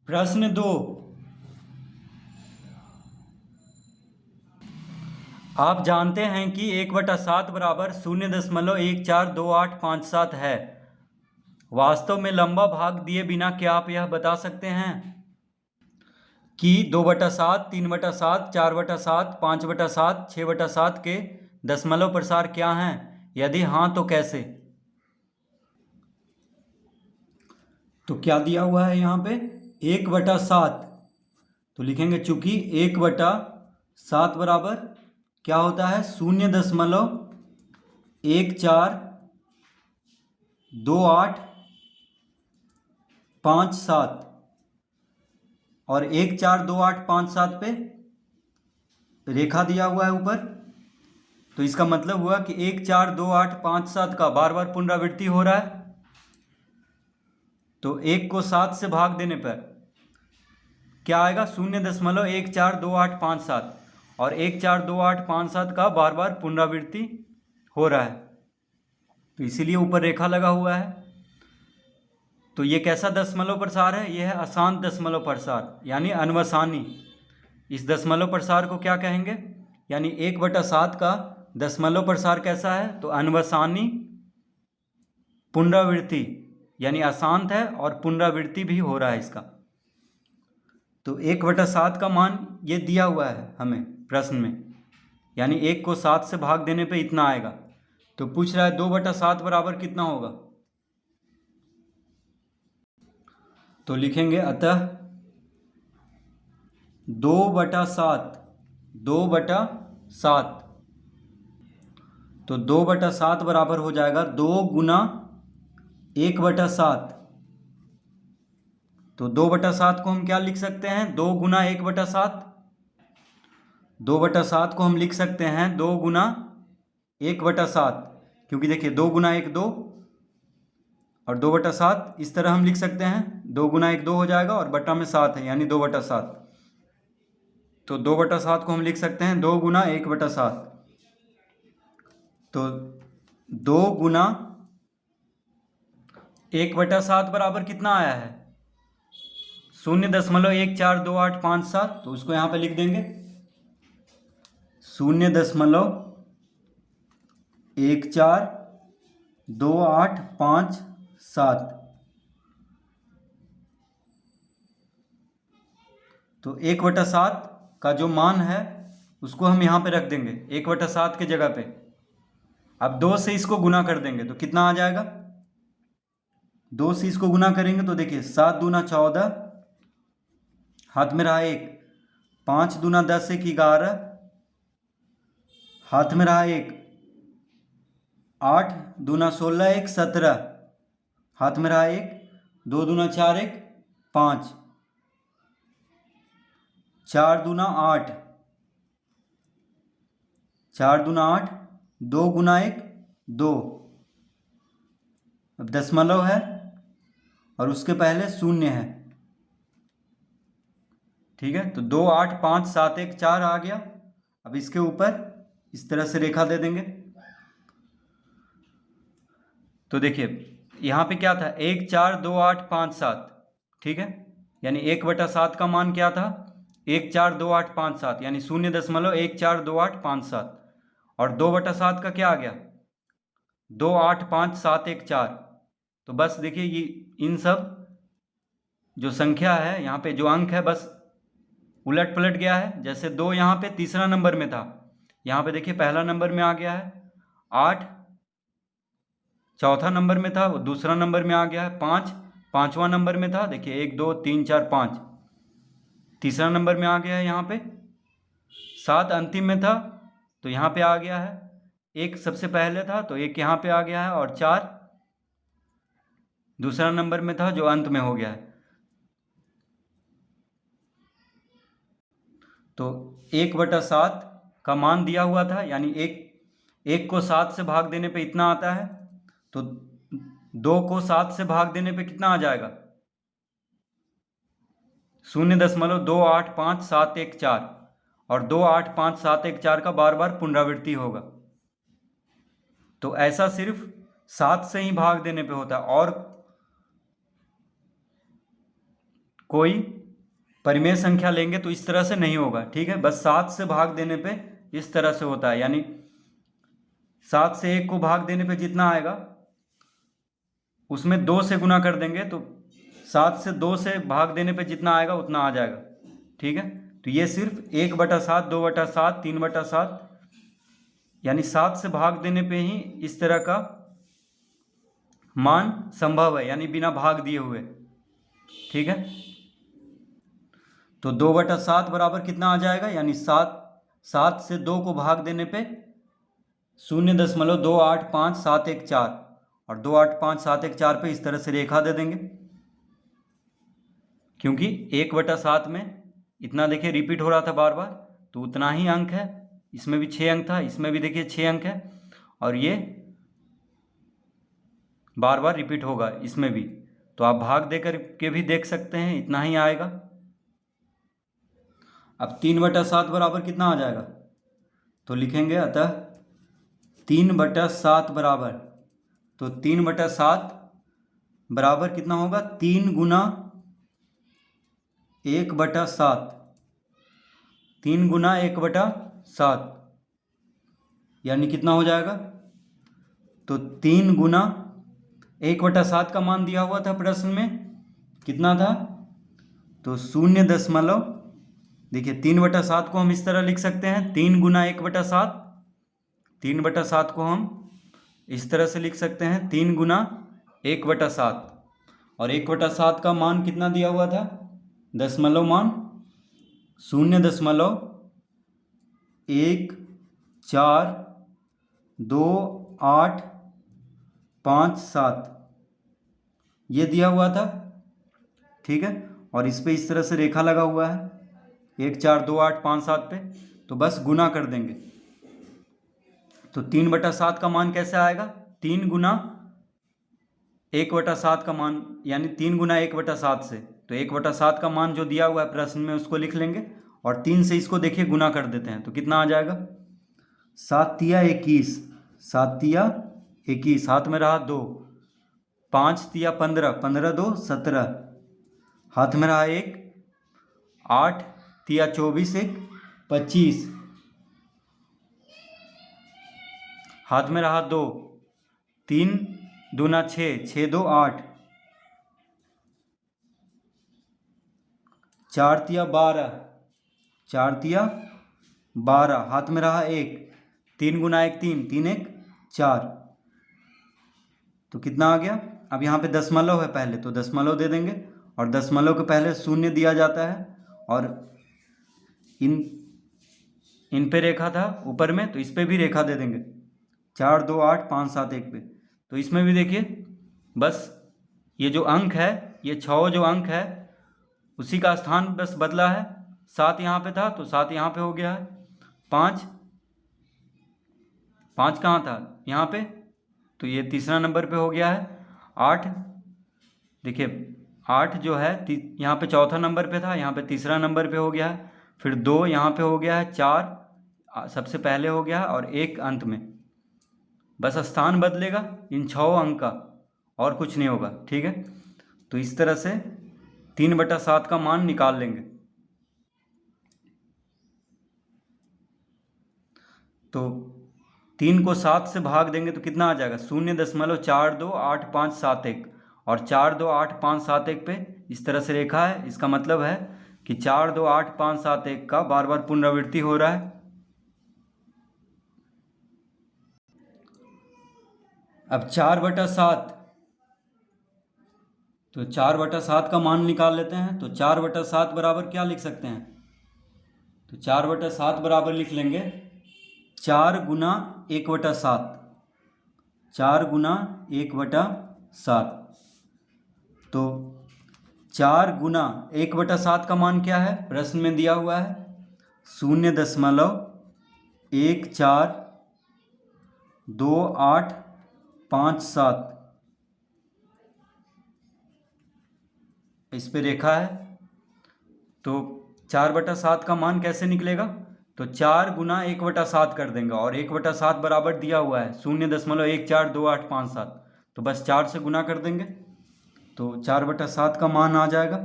प्रश्न 2। आप जानते हैं कि 1/7 बराबर 0.142857 है। वास्तव में लंबा भाग दिए बिना क्या आप यह बता सकते हैं कि 2/7, 3/7, 4/7, 5/7, 6/7 के दशमलव प्रसार क्या हैं? यदि हाँ तो कैसे? तो क्या दिया हुआ है यहाँ पे 1/7, तो लिखेंगे चूंकि 1/7 बराबर क्या होता है 0.142857 और 142857 पे रेखा दिया हुआ है ऊपर। तो इसका मतलब हुआ कि 142857 का बार बार पुनरावृत्ति हो रहा है। तो 1 को 7 से भाग देने पर क्या आएगा 0.142857 और 142857 का बार बार पुनरावृत्ति हो रहा है, तो इसीलिए ऊपर रेखा लगा हुआ है। तो ये कैसा दशमलव प्रसार है? यह है अशांत दशमलव प्रसार यानी अनवसानी। इस दशमलव प्रसार को क्या कहेंगे? यानी 1/7 का दशमलव प्रसार कैसा है? तो अनवसानी पुनरावृत्ति, यानी अशांत है और पुनरावृत्ति भी हो रहा है इसका। तो 1/7 का मान ये दिया हुआ है हमें प्रश्न में, यानी 1 को 7 से भाग देने पे इतना आएगा। तो पूछ रहा है 2/7 बराबर कितना होगा? तो लिखेंगे अतः 2/7 तो 2/7 बराबर हो जाएगा 2 गुना 1/7। तो 2/7 को हम क्या लिख सकते हैं? 2 गुना 1/7। 2/7 को हम लिख सकते हैं 2 गुना 1/7, क्योंकि देखिए 2 गुना 1 2 और 2/7 इस तरह हम लिख सकते हैं। 2 गुना 1 2 हो जाएगा और बटा में 7 है यानी 2/7। तो 2/7 को हम लिख सकते हैं 2 गुना 1/7। तो 2 गुना 1/7 बराबर कितना आया है? 0.142857। तो उसको यहाँ पे लिख देंगे 0.142857। तो 1/7 का जो मान है उसको हम यहाँ पे रख देंगे 1/7 के जगह पे। अब 2 से इसको गुना कर देंगे तो कितना आ जाएगा? 2 से इसको गुना करेंगे तो देखिए 7 दूना 14, हाथ में रहा 1, 5 दूना 10 1 11, हाथ में रहा 1, 8 दूना 16 1 17, हाथ में रहा 1, 2 दूना 4 1 5, 4 दूना 8, 4 दूना 8, 2 गुना 1 2। अब दशमलव है और उसके पहले शून्य है, ठीक है। तो 2 8 5 7 1 4 आ गया। अब इसके ऊपर इस तरह से रेखा दे देंगे। तो देखिए यहाँ पे क्या था 1 4 2 8 5 7, ठीक है। यानी 1/7 का मान क्या था 1 4 2 8 5 7, यानी 0.142857। और 2/7 का क्या आ गया 2 8 5 7 1 4। तो बस देखिए ये इन सब जो संख्या है यहाँ पे जो अंक है बस उलट पलट गया है। जैसे 2 यहाँ पे तीसरा नंबर में था, यहाँ पे देखिए पहला नंबर में आ गया है। 8 चौथा नंबर में था वो दूसरा नंबर में आ गया है। 5 पांचवा नंबर में था, देखिए 1 2 3 4 5 तीसरा नंबर में आ गया है यहाँ पे। 7 अंतिम में था तो यहाँ पे आ गया है। 1 सबसे पहले था तो 1 यहाँ पे आ गया है और 4 दूसरा नंबर में था जो अंत में हो गया है। तो 1/7 का मान दिया हुआ था, यानी 1 को 7 से भाग देने पे इतना आता है। तो 2 को 7 से भाग देने पे कितना आ जाएगा 0.285714 और 285714 का बार बार पुनरावृत्ति होगा। तो ऐसा सिर्फ 7 से ही भाग देने पे होता है और कोई परिमेय संख्या लेंगे तो इस तरह से नहीं होगा, ठीक है। बस 7 से भाग देने पे इस तरह से होता है, यानी 7 से 1 को भाग देने पे जितना आएगा उसमें 2 से गुना कर देंगे, तो 7 से 2 से भाग देने पे जितना आएगा उतना आ जाएगा, ठीक है। तो ये सिर्फ 1/7, 2/7, 3/7, यानी 7 से भाग देने पे ही इस तरह का मान संभव है, यानी बिना भाग दिए हुए, ठीक है। तो 2/7 बराबर कितना आ जाएगा, यानी 7 से 2 को भाग देने पे 0.285714, और 285714 पे इस तरह से रेखा दे देंगे, क्योंकि 1/7 में इतना देखिए रिपीट हो रहा था बार बार, तो उतना ही अंक है। इसमें भी 6 अंक था, इसमें भी देखिए 6 अंक है, और ये बार बार रिपीट होगा इसमें भी। तो आप भाग देकर के भी देख सकते हैं, इतना ही आएगा। अब 3/7 बराबर कितना आ जाएगा, तो लिखेंगे अतः 3/7 बराबर, तो 3/7 बराबर कितना होगा, 3 गुना 1/7, 3 गुना 1/7, यानी कितना हो जाएगा, तो 3 गुना 1/7 का मान दिया हुआ था प्रश्न में, कितना था, तो 0 देखिए 3/7 को हम इस तरह लिख सकते हैं, 3 गुना 1/7, 3/7 को हम इस तरह से लिख सकते हैं 3 गुना 1/7, और 1/7 का मान कितना दिया हुआ था, दशमलव मान 0.142857 ये दिया हुआ था, ठीक है। और इस पे इस तरह से रेखा लगा हुआ है 1428557 पे, तो बस गुना कर देंगे। तो 3/7 का मान कैसे आएगा, 3 गुना 1/7 का मान, यानी 3 गुना 1/7 से, तो 1/7 का मान जो दिया हुआ है प्रश्न में उसको लिख लेंगे, और 3 से इसको देखिए गुना कर देते हैं, तो कितना आ जाएगा, 7 तिया 21, 7 तिया 21, हाथ में रहा 2, 5 तिया 15, 15 2 17, हाथ में रहा 1, 8 तिया 24, 1 25, हाथ में रहा 2, 3 दूना 6, 6 2 8, 4 तिया 12, 4 तिया 12, हाथ में रहा 1, 3 गुना 1 3, 3 1 4, तो कितना आ गया। अब यहाँ पे दशमलव है पहले, तो दशमलव दे देंगे, और दशमलव के पहले 0 दिया जाता है, और इन पे रेखा था ऊपर में, तो इस पे भी रेखा दे देंगे 4 2 8 5 7 1 पे। तो इसमें भी देखिए बस ये जो अंक है, ये 6 जो अंक है उसी का स्थान बस बदला है, 7 यहाँ पे था तो 7 यहाँ पे हो गया है, 5 कहाँ था यहाँ पे, तो ये तीसरा नंबर पे हो गया है, 8 देखिए 8 जो है यहाँ पे चौथा नंबर पे था, यहाँ पे तीसरा नंबर पे हो गया है, फिर 2 यहाँ पे हो गया है, 4 सबसे पहले हो गया है, और 1 अंत में, बस स्थान बदलेगा इन 6 अंक का, और कुछ नहीं होगा, ठीक है। तो इस तरह से 3/7 का मान निकाल लेंगे। तो 3 को 7 से भाग देंगे तो कितना आ जाएगा, 0.428571, और 428571 पे इस तरह से रेखा है, इसका मतलब है कि 428571 का बार बार पुनरावृत्ति हो रहा है। अब 4/7, तो 4/7 का मान निकाल लेते हैं, तो 4/7 बराबर क्या लिख सकते हैं, तो 4/7 बराबर लिख लेंगे 4 गुना 1/7, 4 गुना 1/7, तो 4 गुना 1/7 का मान क्या है, प्रश्न में दिया हुआ है 0.142857, इस पे रेखा है। तो 4/7 का मान कैसे निकलेगा, तो 4 गुना 1/7 कर देंगे, और 1/7 बराबर दिया हुआ है 0.142857, तो बस 4 से गुना कर देंगे, तो 4/7 का मान आ जाएगा।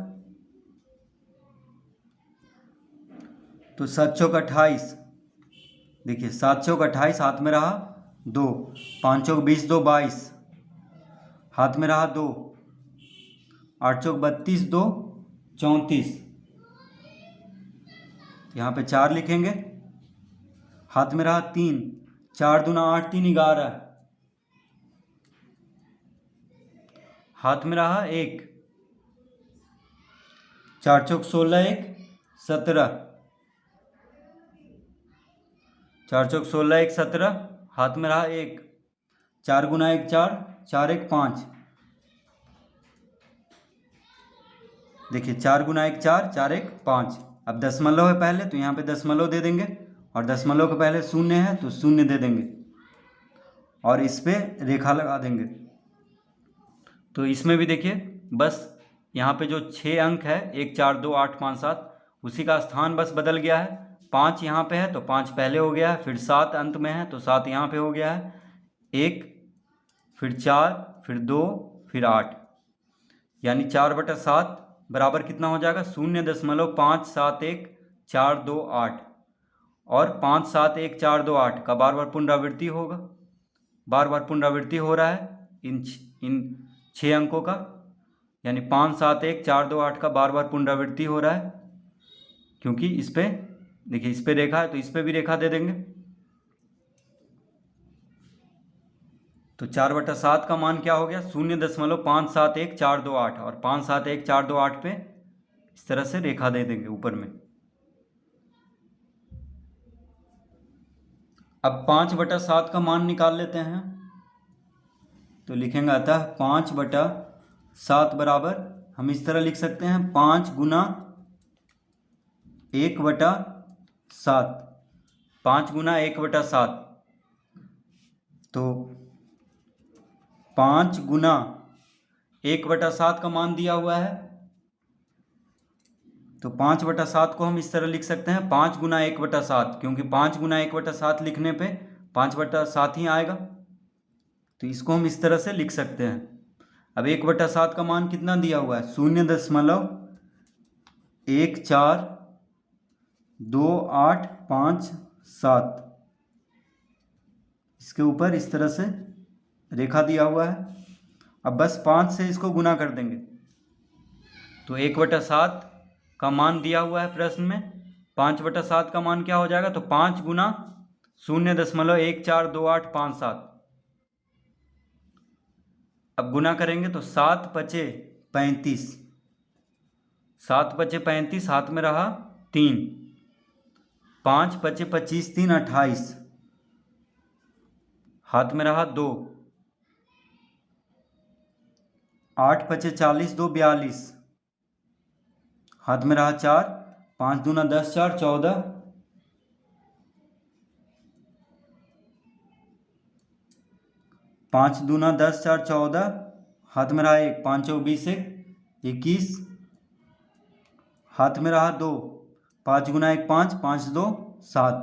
तो 7 चौक 28, देखिए 7 चौक 28 हाथ में रहा 2, 5 चौक 20, 2 22 हाथ में रहा 2, 8 चौक 32, 2 34, यहाँ पे 4 लिखेंगे, हाथ में रहा 3, 4 दूना 8, 3 11, हाथ में रहा 1, 4 चौक 16, 1 17, 4 चौक 16, 1 17, हाथ में रहा 1, 4 गुना 1 4, 4 1 5, देखिए 4 गुना 1 4, 4 1 5। अब दशमलव है पहले तो यहाँ पे दशमलव दे देंगे, और दशमलव के पहले शून्य है तो शून्य दे देंगे, और इस पे रेखा लगा देंगे। तो इसमें भी देखिए बस यहाँ पे जो 6 अंक है 1 4 2 8 5 7, उसी का स्थान बस बदल गया है। 5 यहाँ पे है तो 5 पहले हो गया है, फिर 7 अंत में है तो 7 यहाँ पे हो गया है, 1 फिर 4 फिर 2 फिर 8, यानी 4/7 बराबर कितना हो जाएगा 0.571 4 2 8, और 5 7 1 4 2 8 का बार बार पुनरावृत्ति होगा, बार बार पुनरावृत्ति हो रहा है इन 6 अंकों का, यानी 5 7 1 4 2 8 का बार बार पुनरावृत्ति हो रहा है, क्योंकि इस पे देखिए इस पे रेखा है तो इस पे भी रेखा दे देंगे। तो 4/7 का मान क्या हो गया 0.571 4 2 8, और 5 7 1 4 2 8 पे इस तरह से रेखा दे देंगे ऊपर में। अब 5/7 का मान निकाल लेते हैं, तो लिखेंगे अतः 5/7 बराबर हम इस तरह लिख सकते हैं 5 गुना 1/7, 5 गुना 1/7, तो 5 गुना 1/7 का मान दिया हुआ है, तो 5/7 को हम इस तरह लिख सकते हैं 5 गुना 1/7, क्योंकि 5 गुना 1/7 लिखने पे 5/7 ही आएगा, तो इसको हम इस तरह से लिख सकते हैं। अब 1/7 का मान कितना दिया हुआ है 0.142857, इसके ऊपर इस तरह से रेखा दिया हुआ है। अब बस 5 से इसको गुना कर देंगे, तो 1/7 का मान दिया हुआ है प्रश्न में, 5/7 का मान क्या हो जाएगा, तो 5 गुना 0.142857, अब गुना करेंगे तो 7 पचे 35, 7 पचे 35 हाथ में रहा 3, 5 पचे 25 3 28, हाथ में रहा 2, 8 पचे 40 2 42, हाथ में रहा 4, 5 दूना 10 4 14, 5 दूना 10 4 14, हाथ में रहा 1, 5 चौक 20 1 21, हाथ में रहा 2, 5 गुना 1 5, 5 2 7,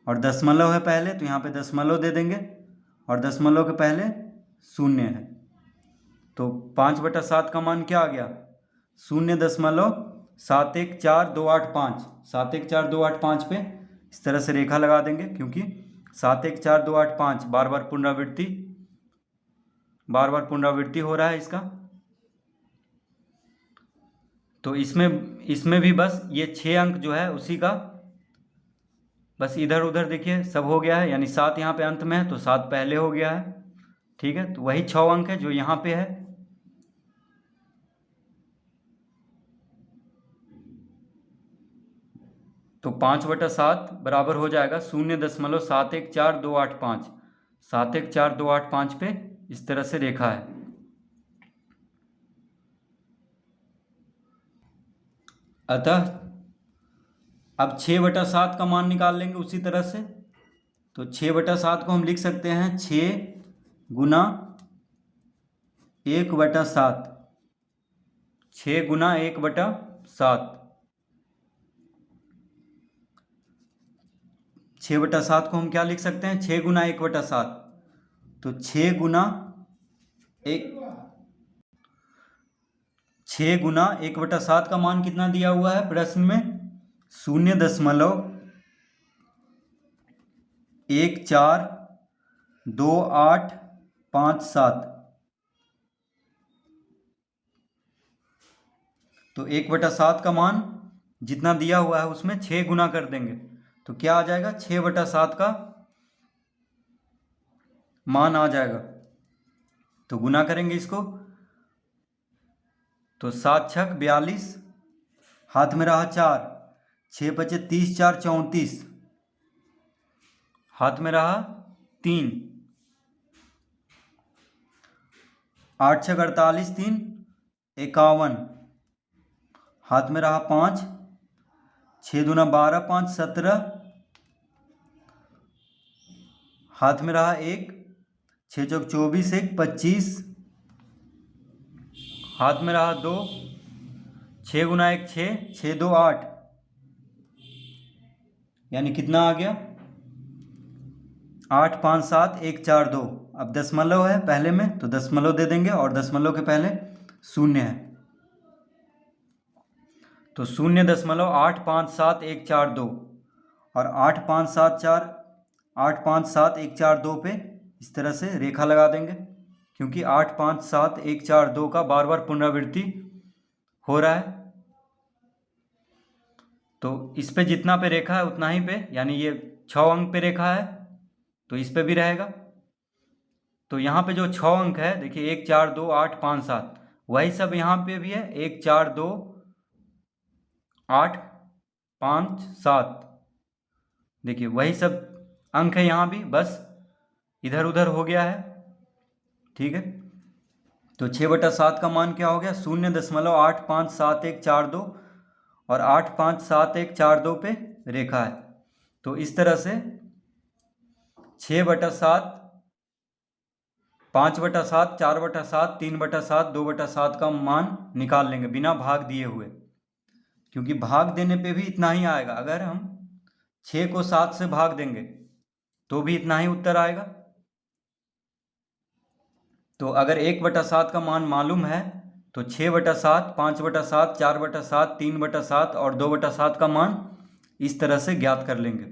और दशमलव है पहले तो यहाँ पे दशमलव दे देंगे, और दशमलव के पहले शून्य है, तो 5/7 का मान क्या आ गया 0.71428 71428 पे इस तरह से रेखा लगा देंगे, क्योंकि 71428 बार बार पुनरावृत्ति हो रहा है इसका। तो इसमें भी बस ये 6 अंक जो है उसी का बस इधर उधर देखिए सब हो गया है, यानी 7 यहाँ पे अंत में है तो 7 पहले हो गया है, ठीक है, तो वही 6 अंक है जो यहाँ पे है। तो 5/7 बराबर हो जाएगा 0.714285, 714285 पे इस तरह से रेखा है। अतः अब 6/7 का मान निकाल लेंगे उसी तरह से, तो 6/7 को हम लिख सकते हैं 6 गुना 1/7, 6 गुना 1/7, 6/7 को हम क्या लिख सकते हैं 6 गुना 1/7, तो 6 गुना 1 6 गुना 1/7 का मान कितना दिया हुआ है प्रश्न में? 0.142857। तो 1/7 का मान जितना दिया हुआ है उसमें 6 गुना कर देंगे तो क्या आ जाएगा? 6/7 का मान आ जाएगा। तो गुना करेंगे इसको तो 7 छक 42, हाथ में रहा 4, 6 बचे 30, 4 34, हाथ में रहा 3, 8 छक 48, 3 51, हाथ में रहा 5, 6 दूना 12, 5 17, हाथ में रहा 1, 6 चौक 24, 1 25, हाथ में रहा 2, 6 गुना 1 6, 6 2 8, यानी कितना आ गया? 8 5 7 1 4 2। अब दशमलव है पहले में तो दशमलव दे देंगे और दशमलव के पहले शून्य है तो 0.857142 और 857 पे इस तरह से रेखा लगा देंगे क्योंकि 857142 का बार बार पुनरावृत्ति हो रहा है। तो इस पे जितना पे रेखा है उतना ही पे, यानी ये 6 अंक पे रेखा है तो इस पे भी रहेगा। तो यहाँ पे जो 6 अंक है देखिए 1 4 2 8 5 7, वही सब यहाँ पे भी है 1 4 2 8 5 7, देखिए वही सब अंक है यहाँ भी, बस इधर उधर हो गया है। ठीक है, तो 6/7 का मान क्या हो गया? 0.857142 और 857142 पे रेखा है। तो इस तरह से 6/7, 5/7, 4/7, 3/7, 2/7 का मान निकाल लेंगे बिना भाग दिए हुए, क्योंकि भाग देने पे भी इतना ही आएगा। अगर हम 6 को 7 से भाग देंगे तो भी इतना ही उत्तर आएगा। तो अगर 1/7 का मान मालूम है तो 6/7, 5/7, 4/7, 3/7 और 2/7 का मान इस तरह से ज्ञात कर लेंगे।